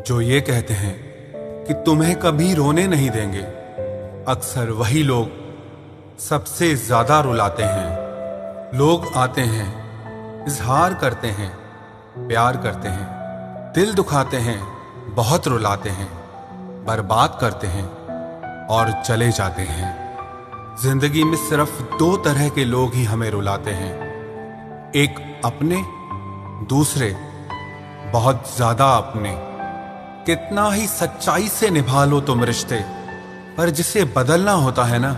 जो ये कहते हैं कि तुम्हें कभी रोने नहीं देंगे, अक्सर वही लोग सबसे ज्यादा रुलाते हैं। लोग आते हैं, इजहार करते हैं, प्यार करते हैं, दिल दुखाते हैं, बहुत रुलाते हैं, बर्बाद करते हैं और चले जाते हैं। जिंदगी में सिर्फ दो तरह के लोग ही हमें रुलाते हैं, एक अपने, दूसरे बहुत ज्यादा अपने। कितना ही सच्चाई से निभा लो तुम रिश्ते, पर जिसे बदलना होता है ना,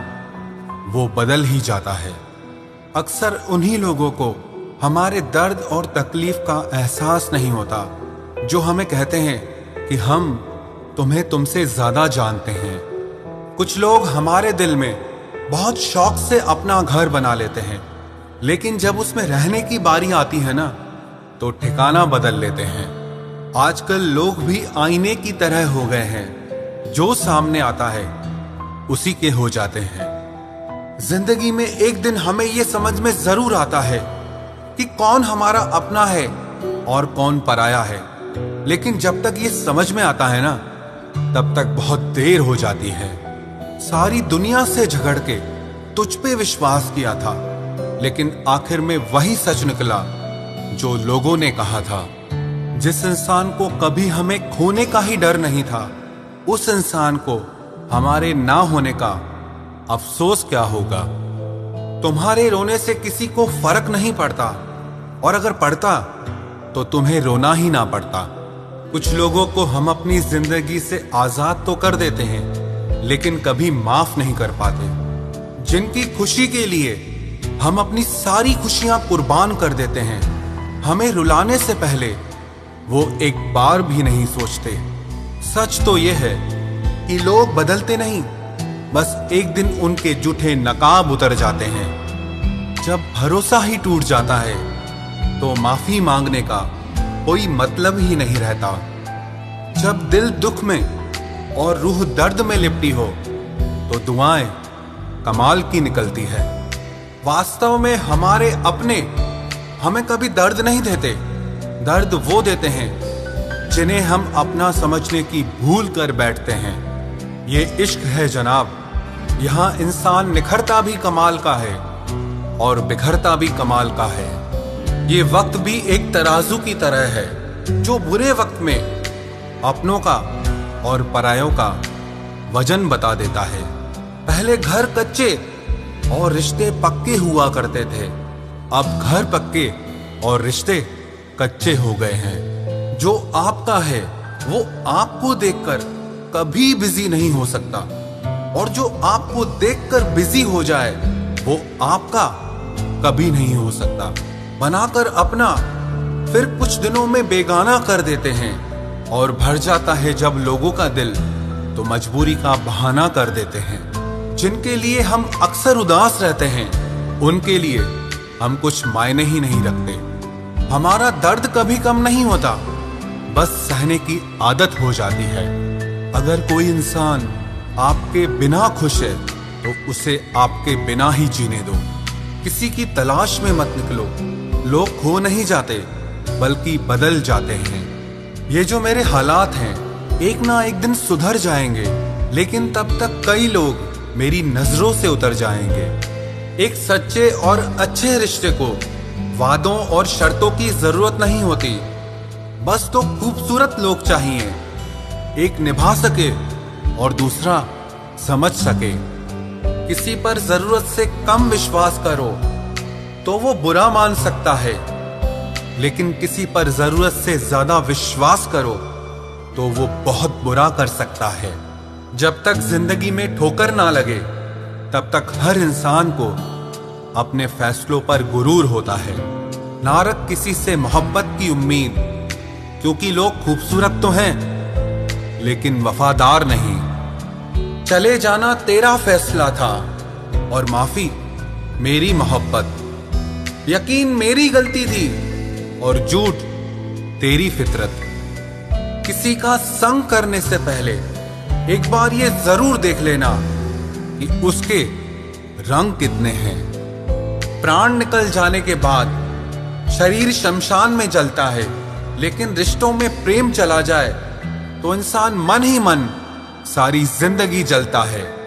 वो बदल ही जाता है। अक्सर उन्हीं लोगों को हमारे दर्द और तकलीफ का एहसास नहीं होता जो हमें कहते हैं कि हम तुम्हें तुमसे ज्यादा जानते हैं। कुछ लोग हमारे दिल में बहुत शौक से अपना घर बना लेते हैं, लेकिन जब उसमें रहने की बारी आती है ना, तो ठिकाना बदल लेते हैं। आजकल लोग भी आईने की तरह हो गए हैं, जो सामने आता है उसी के हो जाते हैं। जिंदगी में एक दिन हमें यह समझ में जरूर आता है कि कौन हमारा अपना है और कौन पराया है, लेकिन जब तक ये समझ में आता है ना, तब तक बहुत देर हो जाती है। सारी दुनिया से झगड़ के तुझ पे विश्वास किया था, लेकिन आखिर में वही सच निकला जो लोगों ने कहा था। जिस इंसान को कभी हमें खोने का ही डर नहीं था, उस इंसान को हमारे ना होने का अफसोस क्या होगा। तुम्हारे रोने से किसी को फर्क नहीं पड़ता, और अगर पड़ता तो तुम्हें रोना ही ना पड़ता। कुछ लोगों को हम अपनी जिंदगी से आजाद तो कर देते हैं, लेकिन कभी माफ नहीं कर पाते। जिनकी खुशी के लिए हम अपनी सारी खुशियां कुर्बान कर देते हैं, हमें रुलाने से पहले वो एक बार भी नहीं सोचते। सच तो ये है कि लोग बदलते नहीं, बस एक दिन उनके जूठे नकाब उतर जाते हैं। जब भरोसा ही टूट जाता है तो माफी मांगने का कोई मतलब ही नहीं रहता। जब दिल दुख में और रूह दर्द में लिपटी हो, तो दुआएं कमाल की निकलती है। वास्तव में हमारे अपने हमें कभी दर्द नहीं देते, दर्द वो देते हैं जिन्हें हम अपना समझने की भूल कर बैठते हैं। ये इश्क है जनाब, यहाँ इंसान निखरता भी कमाल का है और बिखरता भी कमाल का है। ये वक्त भी एक तराजू की तरह है, जो बुरे वक्त में अपनों का और परायों का वजन बता देता है। पहले घर कच्चे और रिश्ते पक्के हुआ करते थे, अब घर पक्के और रिश्ते कच्चे हो गए हैं। जो आपका है वो आपको देखकर कभी बिजी नहीं हो सकता, और जो आपको देखकर बिजी हो जाए वो आपका कभी नहीं हो सकता। बनाकर अपना फिर कुछ दिनों में बेगाना कर देते हैं, और भर जाता है जब लोगों का दिल तो मजबूरी का बहाना कर देते हैं। जिनके लिए हम अक्सर उदास रहते हैं, उनके लिए हम कुछ मायने ही नहीं रखते। हमारा दर्द कभी कम नहीं होता, बस सहने की आदत हो जाती है। अगर कोई इंसान आपके बिना खुश है, तो उसे आपके बिना ही जीने दो। किसी की तलाश में मत निकलो। लोग खो नहीं जाते, बल्कि बदल जाते हैं। ये जो मेरे हालात हैं, एक ना एक दिन सुधर जाएंगे, लेकिन तब तक कई लोग मेरी नजरों से उतर जाएंगे। एक सच्चे और अच्छे रिश्ते को वादों और शर्तों की जरूरत नहीं होती, बस तो खूबसूरत लोग चाहिए। एक निभा सके और दूसरा समझ सके। किसी पर जरूरत से कम विश्वास करो तो वो बुरा मान सकता है, लेकिन किसी पर जरूरत से ज्यादा विश्वास करो तो वो बहुत बुरा कर सकता है। जब तक जिंदगी में ठोकर ना लगे, तब तक हर इंसान को अपने फैसलों पर गुरूर होता है। ना रख किसी से मोहब्बत की उम्मीद, क्योंकि लोग खूबसूरत तो हैं लेकिन वफादार नहीं। चले जाना तेरा फैसला था और माफी मेरी मोहब्बत। यकीन मेरी गलती थी और झूठ तेरी फितरत। किसी का संग करने से पहले एक बार ये जरूर देख लेना कि उसके रंग कितने हैं। प्राण निकल जाने के बाद शरीर शमशान में जलता है, लेकिन रिश्तों में प्रेम चला जाए तो इंसान मन ही मन सारी जिंदगी जलता है।